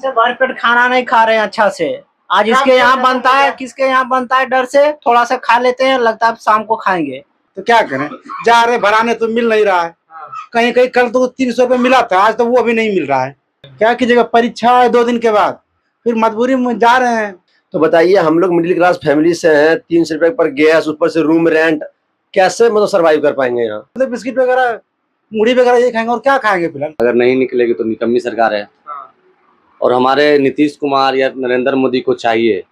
से भरपेट खाना नहीं खा रहे हैं अच्छा से। आज इसके यहाँ बनता है, किसके यहाँ बनता है, डर से थोड़ा सा खा लेते हैं, लगता है शाम को खाएंगे। तो क्या करें, जा रहे भराने तो मिल नहीं रहा है। कहीं कहीं कल तो 300 रुपये मिला था, आज तो वो भी नहीं मिल रहा है। क्या कीजिएगा, परीक्षा है 2 दिन के बाद, फिर मजबूरी में जा रहे हैं। तो बताइए, हम लोग मिडिल क्लास फैमिली से हैं, 300 रुपए पर गैस, ऊपर से रूम रेंट, कैसे मतलब सर्वाइव कर पाएंगे यहाँ? तो बिस्किट वगैरह, मुढ़ी वगैरह ये खाएंगे और क्या खाएंगे फिलहाल। अगर नहीं निकलेगी तो निकम्मी सरकार है और हमारे नीतीश कुमार या नरेंद्र मोदी को चाहिए।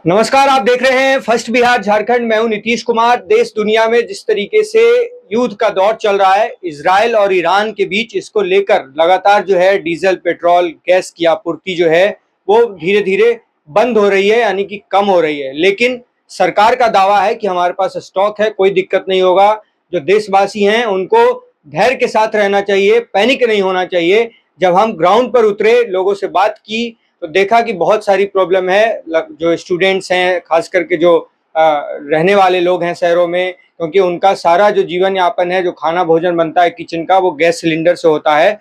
नमस्कार, आप देख रहे हैं फर्स्ट बिहार झारखंड। मैं हूं नीतीश कुमार। देश दुनिया में जिस तरीके से युद्ध का दौर चल रहा है इजराइल और ईरान के बीच, इसको लेकर लगातार जो है डीजल, पेट्रोल, गैस की आपूर्ति जो है वो धीरे धीरे बंद हो रही है, यानी कि कम हो रही है। लेकिन सरकार का दावा है कि हमारे पास स्टॉक है, कोई दिक्कत नहीं होगा। जो देशवासी हैं उनको धैर्य के साथ रहना चाहिए, पैनिक नहीं होना चाहिए। जब हम ग्राउंड पर उतरे, लोगों से बात की, तो देखा कि बहुत सारी प्रॉब्लम है। जो स्टूडेंट्स हैं, खास करके जो रहने वाले लोग हैं शहरों में, क्योंकि उनका सारा जो जीवन यापन है, जो खाना भोजन बनता है किचन का, वो गैस सिलेंडर से होता है।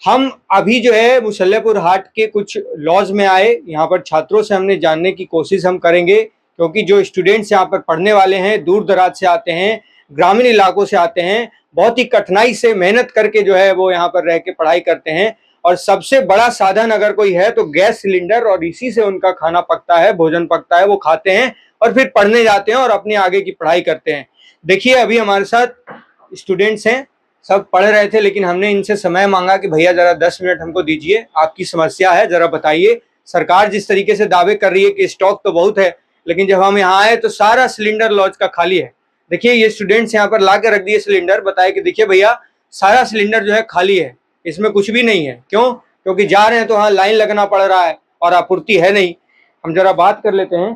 हम अभी जो है मुसल्लेपुर हाट के कुछ लॉज में आए, यहाँ पर छात्रों से हमने जानने की कोशिश हम करेंगे, क्योंकि जो स्टूडेंट्स यहाँ पर पढ़ने वाले हैं दूर दराज से आते हैं, ग्रामीण इलाकों से आते हैं, बहुत ही कठिनाई से मेहनत करके जो है वो यहाँ पर रह के पढ़ाई करते हैं। और सबसे बड़ा साधन अगर कोई है तो गैस सिलेंडर, और इसी से उनका खाना पकता है, भोजन पकता है, वो खाते हैं और फिर पढ़ने जाते हैं और अपनी आगे की पढ़ाई करते हैं। देखिए, अभी हमारे साथ स्टूडेंट्स हैं, सब पढ़ रहे थे, लेकिन हमने इनसे समय मांगा कि भैया जरा 10 मिनट हमको दीजिए, आपकी समस्या है जरा बताइए। सरकार जिस तरीके से दावे कर रही है कि स्टॉक तो बहुत है, लेकिन जब हम यहाँ आए तो सारा सिलेंडर लॉज का खाली है। देखिए, ये स्टूडेंट्स यहाँ पर ला के रख दिए सिलेंडर, बताए कि देखिए भैया सारा सिलेंडर जो है खाली है, इसमें कुछ भी नहीं है। क्यों? क्योंकि जा रहे हैं तो हाँ लाइन लगना पड़ रहा है और आपूर्ति है नहीं। हम जरा बात कर लेते हैं।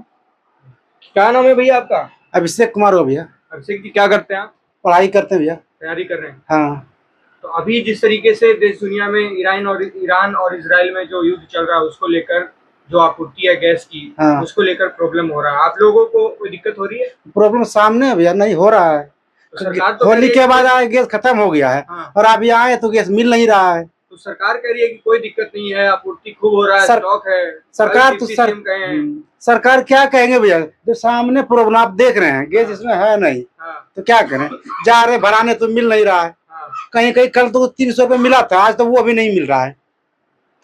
क्या नाम है भैया आपका? अभिषेक कुमार हो भैया। अभिषेक जी, क्या करते हैं आप? पढ़ाई करते हैं भैया। तैयारी कर रहे हैं? हाँ। तो अभी जिस तरीके से देश दुनिया में ईरान और इजराइल में जो युद्ध चल रहा है, उसको लेकर जो आपूर्ति है गैस की, हाँ, उसको लेकर प्रॉब्लम हो रहा है। आप लोगों को कोई दिक्कत हो रही है? प्रॉब्लम सामने है भैया, नहीं हो रहा है। तो सरकार तो होली के बाद आए गैस खत्म हो गया है। हाँ। और अभी आए तो गैस मिल नहीं रहा है। तो सरकार कह रही है कि कोई दिक्कत नहीं है, आपूर्ति खूब हो रहा है, स्टॉक है। सरकार तो सरकार क्या कहेंगे भैया, जो सामने प्रॉब्लम आप देख रहे हैं, गैस इसमें है नहीं। तो क्या करें, जा रहे भराने तो मिल नहीं रहा है। कहीं कहीं कल तो 300 रुपये मिला था, आज तो वो भी नहीं मिल रहा है।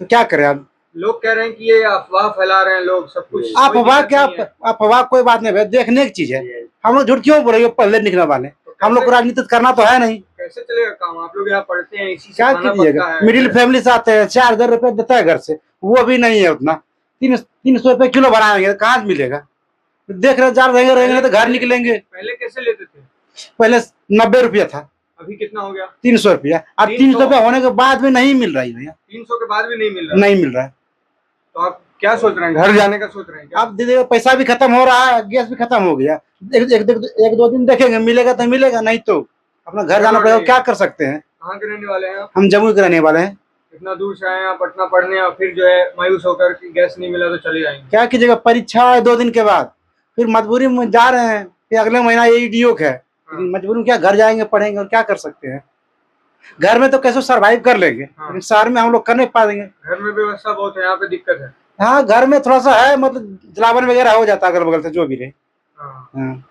तो क्या करें अब? लोग कह रहे हैं कि ये अफवाह फैला रहे हैं लोग, सब कुछ अफवाह क्या, अफवाह कोई बात नहीं भैया, देखने की चीज है। हम लोग झूठ क्यों बोल रहे हो, पढ़ने निकलने वाले, हम लोग को राजनीति करना तो है नहीं। कैसे चलेगा काम? आप लोग यहाँ पढ़ते हैं, इसी से क्या कीजिएगा, मिडिल फैमिली से आते हैं, 4000 रुपये देता है घर से, वो भी नहीं है उतना। 300 रुपये किलो बनाएंगे, कहाँ से मिलेगा? देख रहे जा रहेंगे तो घर निकलेंगे। पहले कैसे लेते थे? पहले 90 रुपया था, अभी कितना हो गया? 300 रुपया। अब 300 रुपया होने के बाद भी नहीं मिल रहा है भैया। 300 के बाद भी नहीं मिल रहा? नहीं मिल रहा है। तो आप क्या सोच रहे हैं, घर जाने का सोच रहे हैं क्या? अब दीदी पैसा भी खत्म हो रहा है, गैस भी खत्म हो गया। एक दो दिन देखेंगे, मिलेगा तो मिलेगा, नहीं तो अपना घर जाना पड़ेगा। क्या कर सकते हैं? कहाँ के रहने वाले हैं आप? हम जम्मू के रहने वाले हैं। इतना दूर से आए हैं पटना पढ़ने, और फिर जो है मायूस होकर कि गैस नहीं मिला तो चले जाएंगे। क्या कीजिएगा, परीक्षा है 2 दिन के बाद, फिर मजबूरी में जा रहे हैं। फिर अगले महीना ये ड्यूक है, मजबूरी में क्या घर जाएंगे, पढ़ेंगे, और क्या कर सकते हैं? घर में तो कैसे सर्वाइव कर लेंगे, लेकिन शहर में हम लोग कर नहीं पाएंगे। घर में व्यवस्था बहुत है, यहाँ पे दिक्कत है। हाँ, घर में थोड़ा सा है, मतलब जलावन वगैरह हो जाता है अगल बगल से, जो भी रहे। हाँ।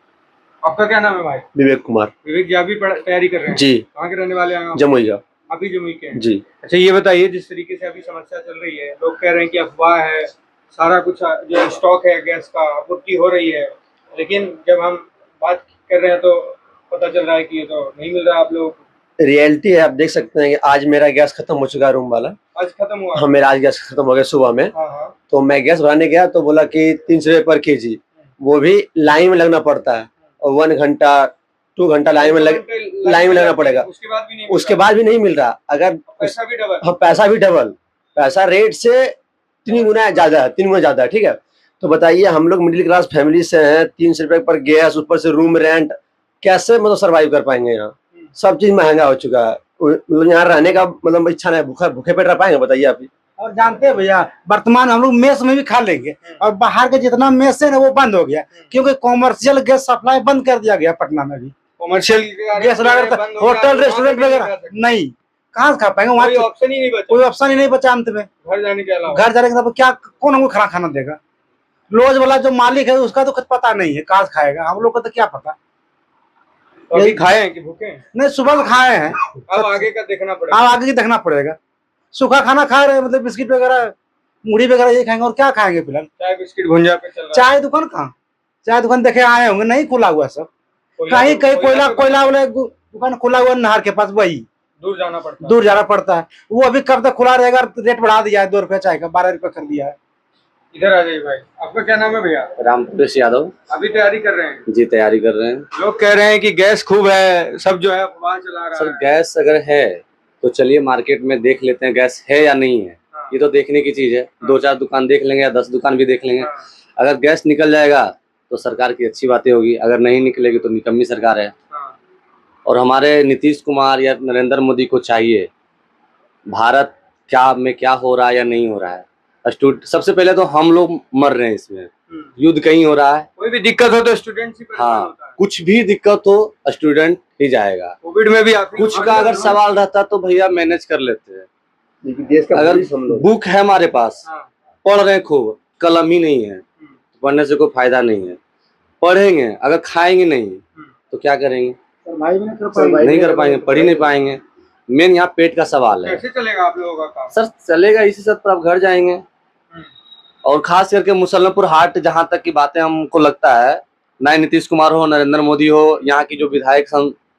आपका क्या नाम है भाई? विवेक कुमार। विवेक जी, अभी तैयारी कर रहे हैं जी। कहाँ के रहने वाले हैं? जमुई का। अभी जमुई के जी। अच्छा, ये बताइए, जिस तरीके से अभी समस्या चल रही है, लोग कह रहे हैं कि अफवाह है, सारा कुछ जो स्टॉक है गैस का, आपूर्ति हो रही है, लेकिन जब हम बात कर रहे हैं तो पता चल रहा है कि ये तो नहीं मिल रहा आप लोगों को। रियलिटी है, आप देख सकते हैं कि आज मेरा गैस खत्म हो चुका है, रूम वाला। आज खत्म हुआ? हाँ, मेरा आज गैस खत्म हो गया सुबह में। तो मैं गैस भराने गया तो बोला कि 300 रुपये पर केजी, वो भी लाइन में लगना पड़ता है, और 1 घंटा 2 घंटा लाइन में लगना पड़ेगा। उसके बाद भी नहीं मिल रहा। अगर पैसा भी डबल। हाँ, पैसा भी डबल, पैसा रेट से 3 गुना ज्यादा है, 3 गुना ज्यादा है। ठीक है, तो बताइए, हम लोग मिडिल क्लास फैमिली से हैं, 300 रुपये पर गैस, ऊपर से रूम रेंट, कैसे मतलब सर्वाइव कर पाएंगे? यहाँ सब चीज महंगा हो चुका है, मतलब यहाँ रहने का मतलब इच्छा नहीं, भूखे पेट रह पाएंगे? बताइए आप ही। और जानते हैं भैया, वर्तमान हम लोग मेस में भी खा लेंगे, और बाहर के जितना मेस है ना वो बंद हो गया, क्योंकि कॉमर्शियल गैस सप्लाई बंद कर दिया गया पटना में भी। कॉमर्शियल गैस होटल रेस्टोरेंट वगैरह नहीं, कहाँ से खा पाएंगे वहाँ? कोई ऑप्शन ही नहीं बचा, कोई ऑप्शन ही नहीं बचा अंत में। घर जाने के अलावा। घर जाने के बाद क्या कौन हमको खाना खाना देगा? लॉज वाला जो मालिक है उसका तो कुछ पता नहीं है कहाँ से खाएगा, हम लोग को तो क्या पता। तो अभी खाए हैं कि भूखे हैं? नहीं, सुबह तो खाए हैं, अब आगे का देखना पड़ेगा। अब आगे की देखना पड़ेगा। सूखा खाना खा रहे हैं, मतलब बिस्किट वगैरह मुढ़ी वगैरह ये खाएंगे और क्या खाएंगे फिलहाल? चाय बिस्किट भुंजा पे चल रहा है। चाय दुकान कहाँ? चाय दुकान देखे आए होंगे, नहीं खुला हुआ सब, कहीं कहीं कोयला वाला दुकान खुला हुआ नहर के पास, वही दूर जाना पड़ता है। दूर जाना पड़ता है। वो अभी कब तक खुला रहेगा? रेट बढ़ा दिया है, 2 रुपया चाय का 12 रुपया कर दिया है। इधर आ जाइए भाई, आपका क्या नाम है भैया? रामप्रवेश यादव। अभी तैयारी कर रहे हैं? जी तैयारी कर रहे हैं। लोग कह रहे हैं कि गैस खूब है, सब जो है अफवाह चला रहा सर है। गैस अगर है तो चलिए मार्केट में देख लेते हैं गैस है या नहीं है, ये तो देखने की चीज है। 2-4 दुकान देख लेंगे या 10 दुकान भी देख लेंगे। अगर गैस निकल जाएगा तो सरकार की अच्छी बातें होगी, अगर नहीं निकलेगी तो निकम्मी सरकार है। और हमारे नीतीश कुमार या नरेंद्र मोदी को चाहिए, भारत में क्या हो रहा है या नहीं हो रहा है, सबसे पहले तो हम लोग मर रहे हैं इसमें, युद्ध कहीं हो रहा है, कोई भी दिक्कत हो तो स्टूडेंट ही परेशान हाँ होता है। कुछ भी दिक्कत हो स्टूडेंट ही जाएगा। कोविड में भी आप कुछ का अगर सवाल रहता तो भैया मैनेज कर लेते हैं। देश का अगर पुलिस हम लोग बुक है हमारे पास, हाँ। पढ़ रहे हैं खूब, कलम ही नहीं है, पढ़ने से कोई फायदा नहीं है। पढ़ेंगे अगर खाएंगे नहीं तो क्या करेंगे? नहीं कर पाएंगे, पढ़ ही नहीं पाएंगे। मेन यहाँ पेट का सवाल है। कैसे चलेगा आप लोगों का काम? सर चलेगा इसी सब पर आप घर जाएंगे। और खास करके मुसल्लमपुर हाट, जहां तक की बातें हमको लगता है, ना नीतीश कुमार हो नरेंद्र मोदी हो, यहाँ की जो विधायक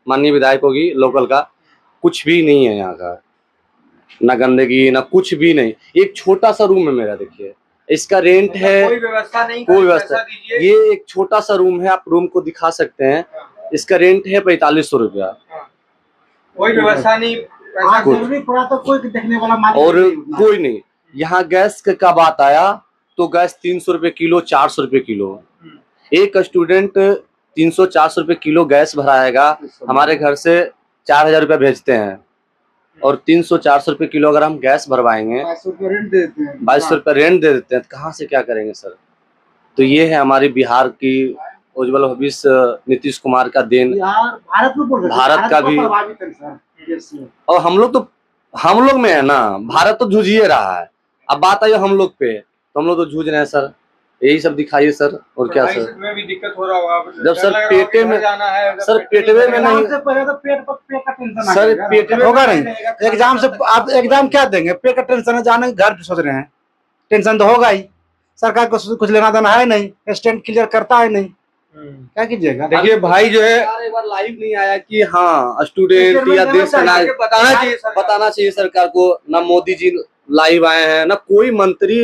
माननीय विधायक होगी लोकल का, कुछ भी नहीं है यहाँ का, ना गंदगी ना कुछ भी नहीं। एक छोटा सा रूम है मेरा, देखिए इसका रेंट है, कोई व्यवस्था नहीं, कोई व्यवस्था। ये एक छोटा सा रूम है, आप रूम को दिखा सकते हैं, इसका रेंट है 4500 रुपया। कोई व्यवस्था नहीं, पैसा जरूरी पड़ा तो कोई देखने वाला मालिक और नहीं। कोई नहीं। यहाँ गैस का बात आया तो गैस 300 रुपए किलो, 400 रुपए किलो। एक स्टूडेंट 300-400 रुपए किलो गैस भराएगा, हमारे घर से 4000 रुपया भेजते हैं, और 300-400 रुपए किलो अगर हम गैस भरवाएंगे, 2200 रेंट देते हैं, 2200 रुपया रेंट दे देते हैं, तो कहाँ से क्या करेंगे सर? तो ये है हमारी बिहार की उज्जवल भविष्य, नीतीश कुमार का देन। यार भारत में बोल रहे हैं, भारत का भी, प्रभावित है सर देश में। और हम लोग में है ना, भारत तो जूझ ही रहा है। अब बात आई हम लोग पे, तो हम लोग तो जूझ रहे हैं सर, यही सब दिखाइए सर। और क्या सर? में भी दिक्कत हो रहा होगा जब सर पेटे में, सर पेटवे में नहीं, से पहले तो पेट का टेंशन आ सर जाएगा। पेट में होगा नहीं। एग्जाम से आप एग्जाम क्या देंगे? पेट का टेंशन है, जाने घर पे सोच रहे हैं, टेंशन तो होगा ही। सरकार को कुछ लेना देना है नहीं, स्टैंड क्लियर करता है नहीं, क्या कीजिएगा? देखिए भाई जो है, एक बार लाइव नहीं आया कि हाँ स्टूडेंट या देश का नागरिक, बताना चाहिए सरकार को। ना मोदी जी लाइव आए हैं, ना कोई मंत्री,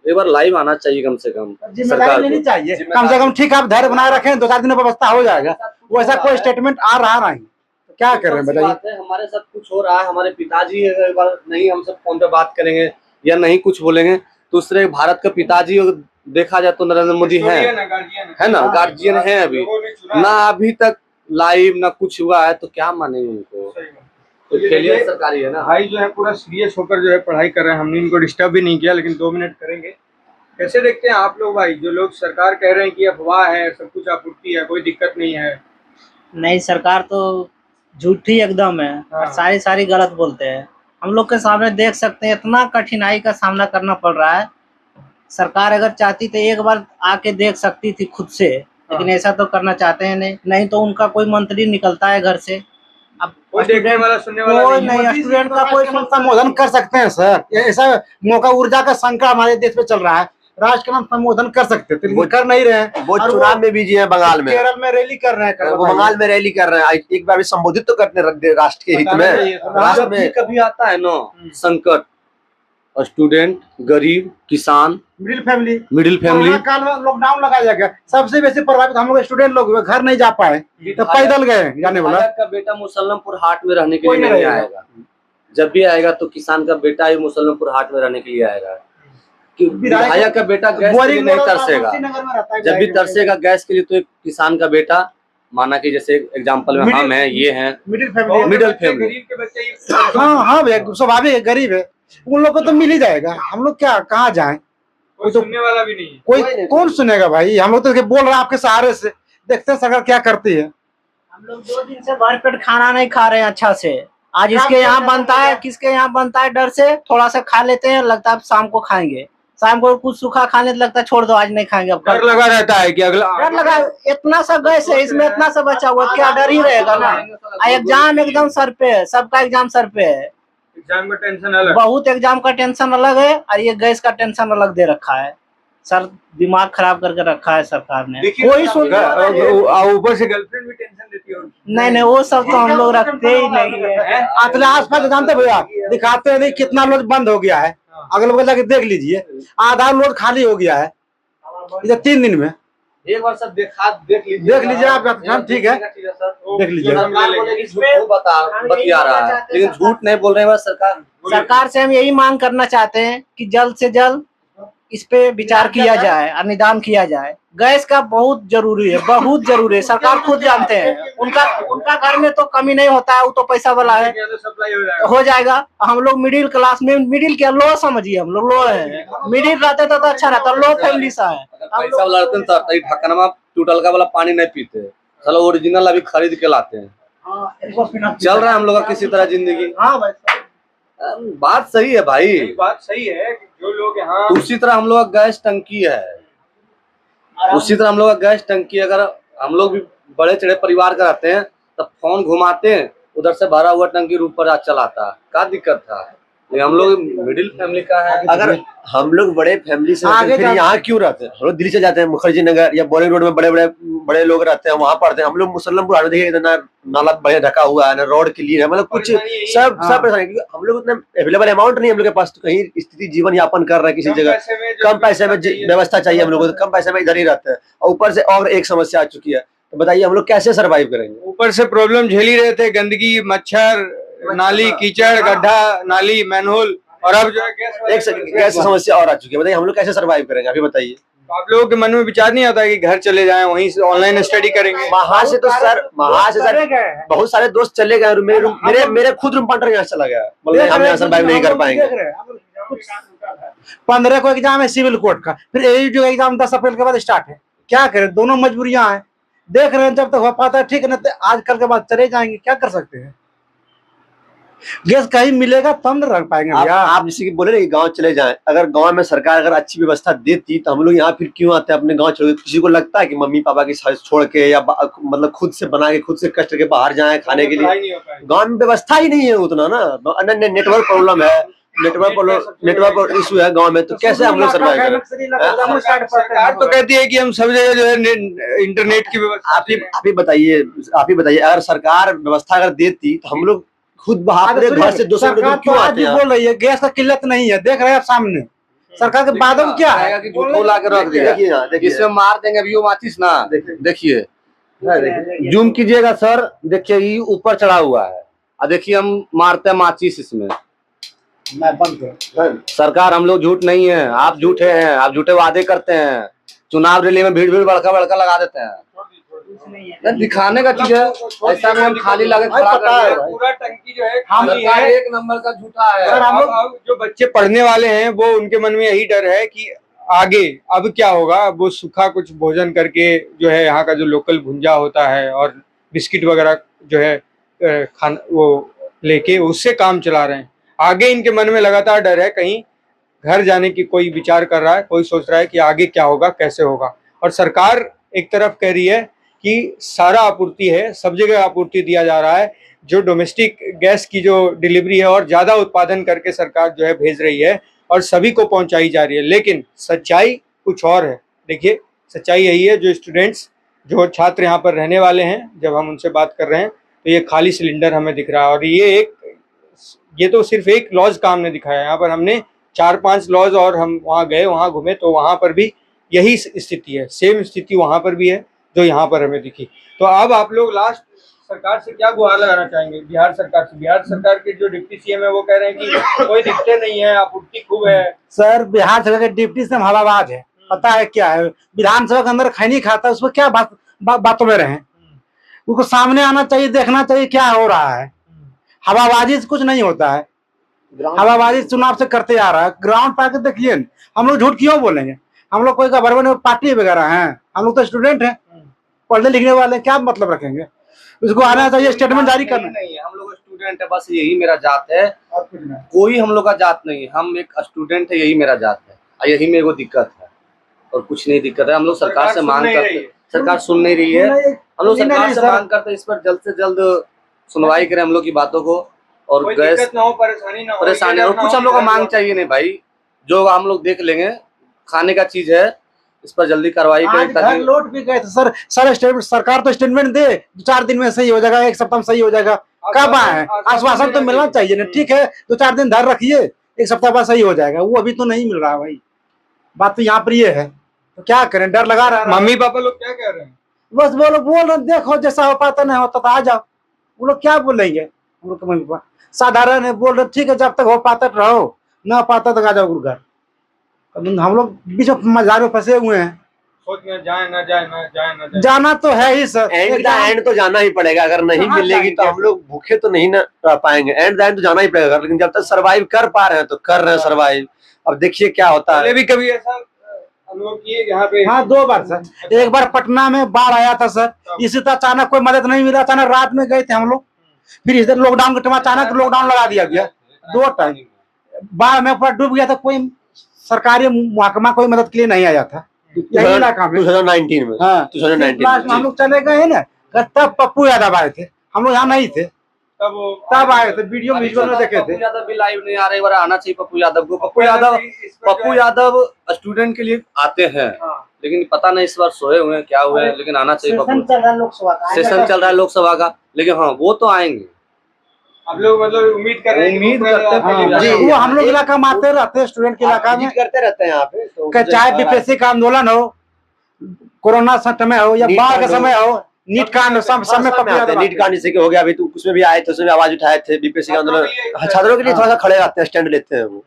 एक बार लाइव आना चाहिए कम से कम जिम्मेदारी सरकार लेनी को। चाहिए कम से कम। ठीक है, आप धैर्य बनाए रखें, 2-4 दिनों में व्यवस्था हो जाएगा। वैसा कोई स्टेटमेंट आ रहा नहीं, तो क्या कर रहे हैं बताइए? हमारे साथ कुछ हो रहा है, हमारे पिताजी एक बार नहीं, हम सब फोन पे बात करेंगे या नहीं कुछ बोलेंगे, दूसरे भारत का पिताजी देखा जाए तो नरेंद्र मोदी है ना, गार्जियन है अभी ना, अभी तक लाइव ना कुछ हुआ है, तो क्या मानेंगे उनको? तो फेलियर सरकारी है ना। भाई जो है पूरा सीरियस होकर जो है पढ़ाई कर रहे हैं, हमने इनको डिस्टर्ब भी नहीं किया, लेकिन 2 मिनट करेंगे। कैसे देखते हैं आप लोग भाई, जो लोग सरकार कह रहे हैं कि अफवाह है, सब कुछ आपूर्ति है, कोई दिक्कत नहीं है? नहीं, सरकार तो झूठी एकदम है, और सारी गलत बोलते हैं। हम लोग के सामने देख सकते हैं, इतना कठिनाई का सामना करना पड़ रहा है। सरकार अगर चाहती तो एक बार आके देख सकती थी खुद से, लेकिन ऐसा तो करना चाहते हैं नहीं तो उनका कोई मंत्री निकलता है घर से। अब कोई देखने वाला सुनने वाला कोई नहीं है। नहीं, स्टूडेंट का कोई संबोधन कर सकते हैं सर। ऐसा मौका, ऊर्जा का संकट हमारे देश में चल रहा है, राष्ट्र का नाम संबोधन कर सकते थे, लेकिन कर नहीं रहे हैं। वो और चुनाव में भी जी है, बंगाल में, केरल में रैली कर रहे हैं, वो बंगाल में रैली कर रहे हैं। एक बार भी संबोधित तो करते हैं राष्ट्र के हित में। राष्ट्र जब भी में कभी आता है ना संकट, स्टूडेंट, गरीब, किसान, मिडिल मिडिल फैमिली, कोरोना काल में लॉकडाउन लगाया गया, सबसे बेसी प्रभावित हम लोग स्टूडेंट लोग हुए, घर नहीं जा पाए, तो पैदल गए जाने वाला। विधायक का बेटा मुसल्लमपुर हाट में रहने के कोई लिए नहीं नहीं रहेगा। आएगा, जब भी आएगा तो किसान का बेटा ही मुसल्लमपुर हाट में रहने के लिए आएगा। कि विधायक का बेटा गैस के लिए नहीं तरसेगा, जब भी तरसेगा गैस के लिए तो एक किसान का बेटा, माना कि जैसे एग्जाम्पल में हम हैं, ये हैं मिडिल मिडिल फैमिली, गरीब के बच्चे ही हाँ भैया, स्वाभाविक है, गरीब है, उन लोग को तो मिल ही जाएगा। हम लोग क्या कहाँ जाएं? कोई सुनने वाला भी नहीं है। कोई कौन सुनेगा भाई? हम लोग तो बोल रहे हैं आपके सहारे से, देखते हैं सरकार क्या करती है। हम लोग 2 दिन से भरपेट खाना नहीं खा रहे हैं अच्छा से। आज इसके यहाँ बनता है, किसके यहाँ बनता है, डर से थोड़ा सा खा लेते हैं, लगता है शाम को खाएंगे, शाम को कुछ सूखा खाने लगता है, छोड़ दो आज नहीं खाएंगे, अब डर लगा रहता है कि अगला डर लगा, इतना सा गैस है इसमें, इतना सा बचा हुआ, क्या डर ही रहेगा ना। एग्जाम एकदम सर पे है, सबका एग्जाम सर पे है, एग्जाम का टेंशन अलग, बहुत एग्जाम का टेंशन अलग है और ये गैस का टेंशन अलग दे रखा है। सर दिमाग खराब करके रखा है सरकार ने, कोई सुन ऊपर से गर्लफ्रेंड भी टेंशन देती है। नहीं, वो सब तो हम लोग रखते ही नहीं है। अपने आस पास जानते भैया, दिखाते नहीं कितना लोग बंद हो गया है, अगल बगल जाके देख लीजिए, आधा लोड खाली हो गया है इधर 3 दिन में। एक बार सब देख लीजिए आप, ठीक है, देख लीजिए। बतिया रहा है लेकिन झूठ नहीं बोल रहे हैं। सरकार से हम यही मांग करना चाहते हैं कि जल्द से जल्द इस पे विचार किया जाए और निदान किया जाए। गैस का बहुत जरूरी है, बहुत जरूरी है, सरकार खुद जानते हैं। उनका घर में तो कमी नहीं होता है, वो तो पैसा वाला है, हो जाएगा। हम लोग मिडिल क्लास में, मिडिल क्या लो समझिए, हम लोग लो है, मिडिल रहते तो अच्छा रहता, लो फैमिली सा है। पैसा वाला रहते तो ढक्कन टूटल का वाला पानी नहीं पीते, चलो ओरिजिनल अभी खरीद के लाते हैं। चल रहा है हम लोग का किसी तरह जिंदगी। हाँ भाई, बात सही है भाई, बात सही है। जो लोग यहाँ उसी तरह हम लोग का गैस टंकी है, उसी तरह हम लोग का गैस टंकी, अगर हम लोग भी बड़े चढ़े परिवार का रहते हैं तब फोन घुमाते हैं, उधर से भरा हुआ टंकी ऊपर चलाता, क्या दिक्कत था। ये हम लोग मिडिल फैमिली का है। अगर हम लोग बड़े फैमिली से आगे फिर यहाँ क्यों रहते हैं? हम लोग दिल्ली से जाते हैं, मुखर्जी नगर या बोरिंग रोड में बड़े लोग रहते हैं, वहाँ पढ़ते हैं। हम लोग मुसल्लमपुर देखिए, इतना नाला बड़े ढका हुआ है ना, रोड क्लियर है, मतलब कुछ सब परेशानी, क्योंकि हम लोग उतना अवेलेबल अमाउंट नहीं है हम लोग के पास, तो कहीं स्थिति जीवन यापन कर रहे हैं किसी जगह, कम पैसे में व्यवस्था चाहिए हम लोग को, कम पैसे में इधर ही रहते हैं। और ऊपर से और एक समस्या आ चुकी है, तो बताइए हम लोग कैसे सर्वाइव करेंगे? ऊपर से प्रॉब्लम झेल ही रहे थे, गंदगी, मच्छर, नाली, कीचड़, गड्ढा, नाली, मैनहोल, और अब जो है गैस समस्या और आ चुकी है। बताइए हम लोग कैसे सर्वाइव करेंगे, अभी बताइए। आप लोगों के मन में विचार नहीं आता कि घर चले जाएं, वहीं से ऑनलाइन स्टडी करेंगे? वहां से सर बहुत सारे दोस्त चले गए, मेरे खुद रूम पार्टनर यहाँ चला गया, मतलब हम यहाँ सर्वाइव नहीं कर पाएंगे। 15 को एग्जाम है सिविल कोर्ट का, फिर यही जो एग्जाम 10 अप्रैल के बाद स्टार्ट है। क्या करें, दोनों मजबूरियां हैं, देख रहे हैं, जब तक हो पाता है ठीक है, ना तो आजकल के बाद चले जाएंगे, क्या कर सकते हैं। गैस कहीं मिलेगा तब न रख पाएंगे भैया। आप जैसे कि बोले ना कि गांव चले जाएं, अगर गांव में सरकार अगर अच्छी व्यवस्था देती तो हम लोग यहाँ फिर क्यों आते हैं अपने गांव छोड़ के? किसी को लगता है कि मम्मी पापा की साइड छोड़ के या मतलब खुद से बना के खुद से कष्ट के बाहर जाएं खाने के लिए? गांव में व्यवस्था ही नहीं है उतना ना, नेटवर्क प्रॉब्लम है, नेटवर्क इशू है गांव में, तो कैसे हम लोग सर्वाइव करें? सरकार तो कहती है कि हम सब जगह जो है इंटरनेट की व्यवस्था। आप ही बताइए अगर सरकार व्यवस्था अगर देती तो हम लोग खुद अपने घर से दूसरे लोग क्यों आते हैं? बोल रही है गैस का किल्लत नहीं है, देख रहे हैं आप सामने सरकार के वादों में क्या है, ला के रख दिया, इसमें मार देंगे अभी वो माचिस ना। देखिए जूम कीजिएगा सर, देखिए ये ऊपर चढ़ा हुआ है, और देखिए हम मारते हैं माचिस इसमें। सरकार हम लोग झूठ नहीं है, आप झूठे हैं, आप झूठे वादे करते हैं, चुनाव रैली में भीड़ बड़का लगा देते हैं। दिखाने का चीज है, ऐसा में हम खाली लगे खड़ा कर रहे हैं। पूरा टंकी जो है सरकार एक नंबर का झूठा है। अब जो बच्चे पढ़ने वाले हैं वो उनके मन में यही डर है कि आगे अब क्या होगा। वो सूखा कुछ भोजन करके जो है यहाँ का जो लोकल भुंजा होता है और बिस्किट वगैरह जो है वो लेके उससे काम चला रहे हैं। आगे इनके मन में लगातार डर है, कहीं घर जाने की कोई विचार कर रहा है, कोई सोच रहा है कि आगे क्या होगा, कैसे होगा। और सरकार एक तरफ कह रही है कि सारा आपूर्ति है, सब जगह आपूर्ति दिया जा रहा है, जो डोमेस्टिक गैस की जो डिलीवरी है और ज़्यादा उत्पादन करके सरकार जो है भेज रही है और सभी को पहुंचाई जा रही है। लेकिन सच्चाई कुछ और है। देखिए सच्चाई यही है, जो स्टूडेंट्स जो छात्र यहाँ पर रहने वाले हैं, जब हम उनसे बात कर रहे हैं तो ये खाली सिलेंडर हमें दिख रहा है। और ये तो सिर्फ एक लॉज का हमने दिखाया, यहाँ पर हमने 4-5 लॉज और हम वहाँ गए, वहाँ घूमे तो वहाँ पर भी यही स्थिति है, सेम स्थिति वहाँ पर भी है जो यहाँ पर हमें दिखी। तो अब आप लोग लास्ट सरकार से क्या गुहार लगाना चाहेंगे? बिहार सरकार से, बिहार सरकार के जो डिप्टी सीएम है वो कह रहे हैं कि कोई दिक्कत नहीं है, आपूर्ति खूब है। सर बिहार सरकार के डिप्टी सीएम हवाबाज है, पता है क्या है, विधानसभा के अंदर खैनी खाता है, उसमें क्या बातों में रहे, उनको सामने आना चाहिए, देखना चाहिए क्या हो रहा है। हवाबाजी से कुछ नहीं होता है, हवाबाजी चुनाव से करते आ रहा है। ग्राउंड पर देखिए, हम लोग झूठ क्यों बोलेंगे? हम लोग कोई गवर्नमेंट पार्टी वगैरह हैं, हम लोग तो स्टूडेंट हैं, पढ़ने लिखने वाले, क्या मतलब रखेंगे? उसको आना चाहिए, स्टेटमेंट जारी करना नहीं है, हम लोग स्टूडेंट है, बस यही मेरा जात है, और कुछ नहीं। कोई हम लोग का जात नहीं है, हम एक स्टूडेंट है, यही मेरा जात है और यही मेरे को दिक्कत है और कुछ नहीं दिक्कत है। हम लोग सरकार से मांग करते, सरकार सुन नहीं रही है, हम लोग सरकार से मांग करते इस पर जल्द से जल्द सुनवाई करें हम लोग की बातों को और कोई गैस दिक्कत ना हो, परेशानी ना हो, परेशानी और कुछ हम लोग को मांग चाहिए नहीं भाई, जो हम लोग देख लेंगे, खाने का चीज है, इस पर जल्दी कार्रवाई आज करें घर ताकि लौट भी गए थे सर स्टेटमेंट, सरकार तो स्टेटमेंट दे 4 दिन में सही हो जाएगा, 1 सप्ताह में सही हो जाएगा। कब आए? आश्वासन तो मिलना चाहिए ना। ठीक है 2-4 दिन धैर्य रखिए, 1 सप्ताह बाद सही हो जाएगा, वो अभी तो नहीं मिल रहा भाई। बात तो यहाँ पर ये है, तो क्या करें, डर लगा रहा है। मम्मी पापा लोग क्या कह रहे हैं? बस वो लोग बोल रहे देखो जैसा हो पाता नहीं होता तो आ जाओ। वो लोग क्या बोलेंगे, हम लोग मम्मी पापा साधारण है, बोल रहे ठीक है जब तक हो पाता तो रहो, ना पाता तो आ जाओ घर। हम लोग बीच में मजार में फंसे हुए हैं, सोच में जाए ना जाए ना जाए ना जाए। जाना तो है ही सर, एंड द एंड तो जाना ही पड़ेगा, अगर नहीं कहाँ मिलेगी तो जाएंगे? हम लोग भूखे तो नहीं ना रह पाएंगे, एंड द एंड तो जाना ही पड़ेगा, लेकिन जब तक सरवाइव कर पा रहे हैं तो कर रहे हैं सरवाइव। अब देखिए क्या होता पहले है। भी कभी ऐसा अनुभव किए यहाँ पे? हाँ 2 बार सर। एक बार पटना में बाढ़ आया था सर, इसी तरह अचानक कोई मदद नहीं मिला, अचानक रात में गए थे हम लोग, फिर इधर लॉकडाउन के टाइम अचानक लॉकडाउन लगा दिया गया। 2 टाइम बाढ़ में पूरा डूब गया था, कोई सरकारी महकमा कोई मदद के लिए नहीं आया था यही इलाका में। 2019 में, हाँ 2019 लास्ट में हम लोग चले गए ना, तब पप्पू यादव आए थे, हम लोग यहाँ नहीं थे, तब आए थे, वीडियो में देखे थे। पप्पू यादव भी लाइव नहीं आ रहे, एक बार आना चाहिए पप्पू यादव को। पप्पू यादव स्टूडेंट के लिए आते हैं, लेकिन पता नहीं इस बार सोए हुए हैं क्या हुए हैं, लेकिन आना चाहिए सेशन पप्पू। चल रहा है लोकसभा का, सेशन चल रहा है लोकसभा का, लेकिन हाँ वो तो आएंगे। आप लोग मतलब उम्मीद कर रहे हैं कि उम्मीद वो करते हैं। हाँ, जी, वो हम लोग इलाका में आते रहते हैं, स्टूडेंट के इलाका में, विजिट करते रहते हैं यहाँ पे, तो चाहे बीपीएससी का आंदोलन हो, कोरोना समय हो या नीट बाढ़ का कांड हो, समय हो, नीट कांड सब में पप्पू यादव नीट कांड जैसे कि हो गया, अभी तो उसमें भी आए थे, उसमें भी आवाज उठाए थे, बीपीएससी का आंदोलन। हाँ, छात्रों के लिए थोड़ा सा खड़े रहते हैं, स्टैंड लेते हैं वो।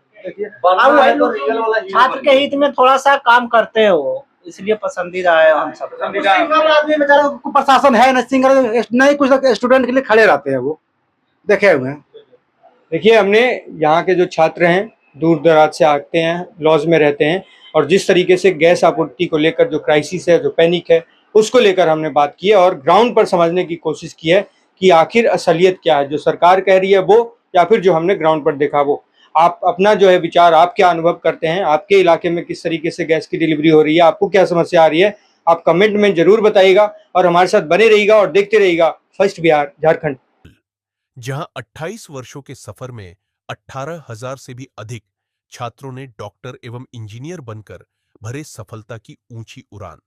छात्र के हित में थोड़ा सा काम करते हैं वो, इसलिए पसंदीदा है हम सब। सिंगल आदमी बेचारा को प्रशासन है ना, सिंगल नहीं, कुछ स्टूडेंट के लिए खड़े रहते हैं वो, देखे हुए हैं। देखिए, हमने यहाँ के जो छात्र हैं दूर दराज से आते हैं, लॉज में रहते हैं, और जिस तरीके से गैस आपूर्ति को लेकर जो क्राइसिस है, जो पैनिक है, उसको लेकर हमने बात की है और ग्राउंड पर समझने की कोशिश की है कि आखिर असलियत क्या है, जो सरकार कह रही है वो, या फिर जो हमने ग्राउंड पर देखा वो। आप अपना जो है विचार, आप क्या अनुभव करते हैं, आपके इलाके में किस तरीके से गैस की डिलीवरी हो रही है, आपको क्या समस्या आ रही है, आप कमेंट में जरूर बताइएगा और हमारे साथ बने रहिएगा और देखते रहिएगा फर्स्ट बिहार झारखंड। जहां 28 वर्षों के सफर में 18,000 से भी अधिक छात्रों ने डॉक्टर एवं इंजीनियर बनकर भरे सफलता की ऊंची उड़ान,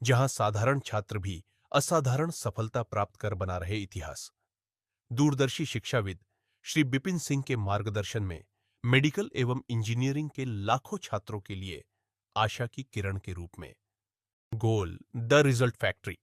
जहां साधारण छात्र भी असाधारण सफलता प्राप्त कर बना रहे इतिहास। दूरदर्शी शिक्षाविद श्री बिपिन सिंह के मार्गदर्शन में मेडिकल एवं इंजीनियरिंग के लाखों छात्रों के लिए आशा की किरण के रूप में गोल द रिजल्ट फैक्ट्री